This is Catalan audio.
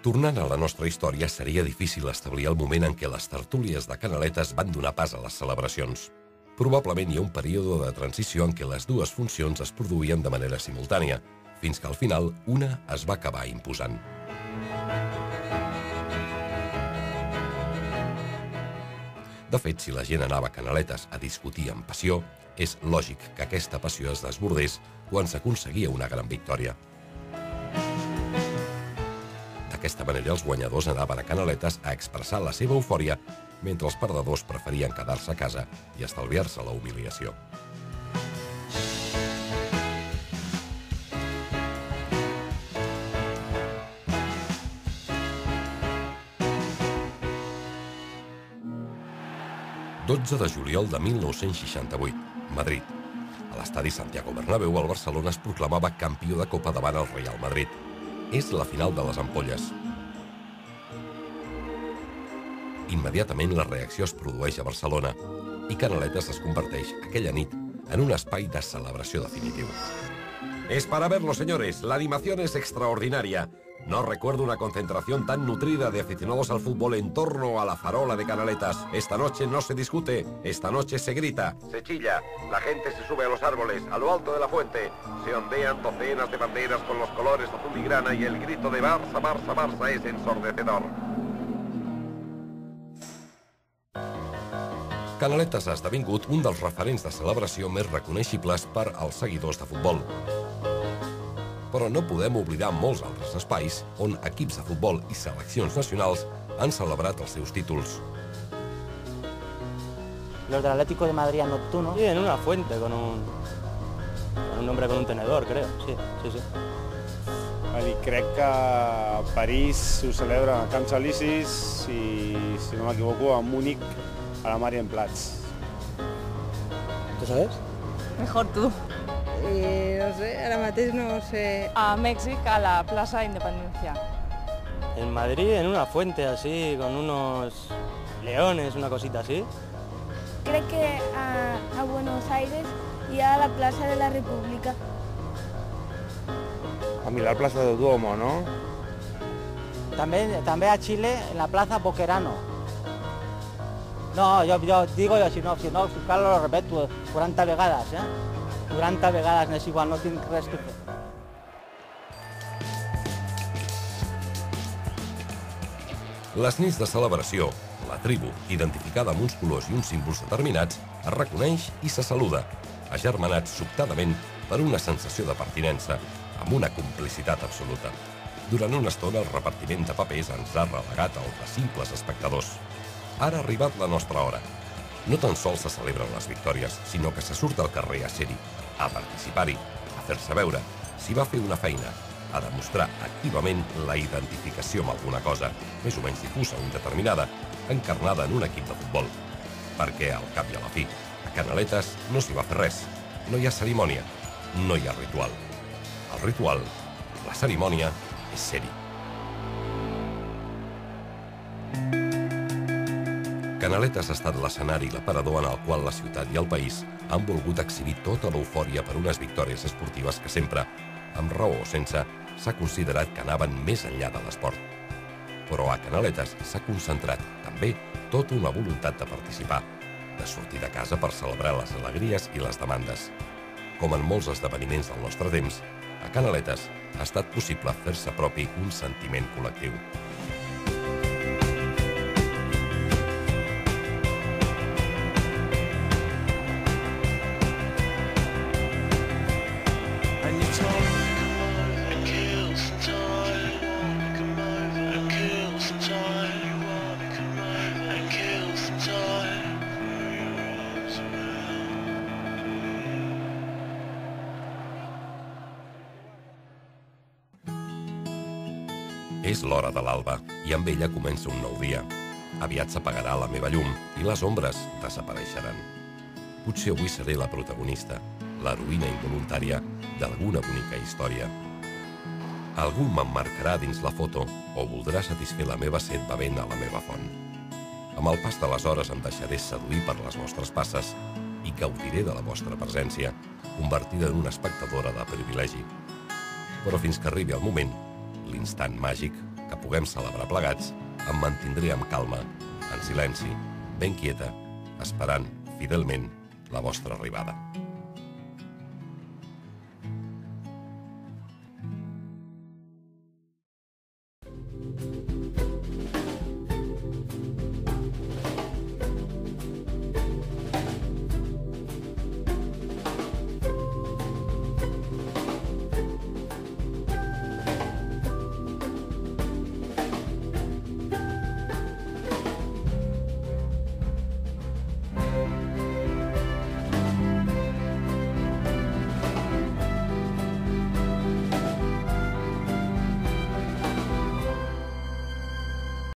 Tornant a la nostra història, seria difícil establir el moment en què les tertúlies de Canaletes van donar pas a les celebracions. Probablement hi ha un període de transició en què les dues funcions es produïen de manera simultània, fins que al final una es va acabar imposant. De fet, si la gent anava a Canaletes a discutir amb passió, és lògic que aquesta passió es desbordés quan s'aconseguia una gran victòria. D'aquesta manera, els guanyadors anaven a Canaletes a expressar la seva eufòria, mentre els perdedors preferien quedar-se a casa i estalviar-se la humiliació. ...12 de juliol de 1968, Madrid. A l'estadi Santiago Bernabéu, el Barcelona es proclamava campió de Copa davant el Real Madrid. És la final de les ampolles. Immediatament la reacció es produeix a Barcelona i Canaletes es converteix aquella nit en un espai de celebració definitiu. Es para verlo, señores. La animación es extraordinaria. No recuerdo una concentración tan nutrida de aficionados al fútbol en torno a la farola de Canaletas. Esta noche no se discute, esta noche se grita, se chilla, la gente se sube a los árboles, a lo alto de la fuente, se ondean docenas de banderas con los colores azul y grana y el grito de Barça, Barça, Barça es ensordecedor. Canaletes ha esdevingut un dels referents de celebració més reconeixibles per als seguidors de futbol. Però no podem oblidar molts altres espais on equips de futbol i seleccions nacionals han celebrat els seus títols. Los del Atlético de Madrid nocturno. Sí, en una fuente con un hombre con un tenedor, creo. Sí. I crec que a París ho celebra a Camps Elisis i, si no m'equivoco, a Múnich a la Marienplatz. ¿Tú sabes? Mejor tú. No sé, ara mateix no sé. A Mèxic, a la plaça Independencia. En Madrid, en una fuente así, con unos leones, una cosita así. Crec que a Buenos Aires y a la Plaza de la República. A mi la plaça del Duomo, no? També a Xile, en la plaça Boquerano. No, jo digo yo, si no, cal lo repeto 40 vegades, 40 vegades, no és igual, no tinc res que fer. Les nits de celebració, la tribu, identificada amb uns colors i uns símbols determinats, es reconeix i se saluda, agermanats sobtadament per una sensació de pertinença, amb una complicitat absoluta. Durant una estona, el repartiment de papers ens ha relegat als de simples espectadors. Ara ha arribat la nostra hora. No tan sols se celebren les victòries, sinó que se surt al carrer a ser-hi, a participar-hi, a fer-se veure, si va fer una feina, a demostrar activament la identificació amb alguna cosa, més o menys difusa o indeterminada, encarnada en un equip de futbol. Perquè, al cap i a la fi, a Canaletes no s'hi va fer res. No hi ha cerimònia, no hi ha ritual. El ritual, la cerimònia, és ser-hi. Canaletes ha estat l'escenari i l'aparador en el qual la ciutat i el país han volgut exhibir tota l'eufòria per unes victòries esportives que sempre, amb raó o sense, s'ha considerat que anaven més enllà de l'esport. Però a Canaletes s'ha concentrat, també, tota una voluntat de participar, de sortir de casa per celebrar les alegries i les demandes. Com en molts esdeveniments del nostre temps, a Canaletes ha estat possible fer-se propi un sentiment col·lectiu. És l'hora de l'alba i amb ella comença un nou dia. Aviat s'apagarà la meva llum i les ombres desapareixeran. Potser avui seré la protagonista, l'heroïna involuntària d'alguna bonica història. Algú m'emmarcarà dins la foto o voldrà satisfer la meva set bevent a la meva font. Amb el pas de les hores em deixaré seduir per les vostres passes i gaudiré de la vostra presència, convertida en una espectadora de privilegi. Però fins que arribi el moment, l'instant màgic, que puguem celebrar plegats, em mantindré amb calma, en silenci, ben quieta, esperant fidelment la vostra arribada.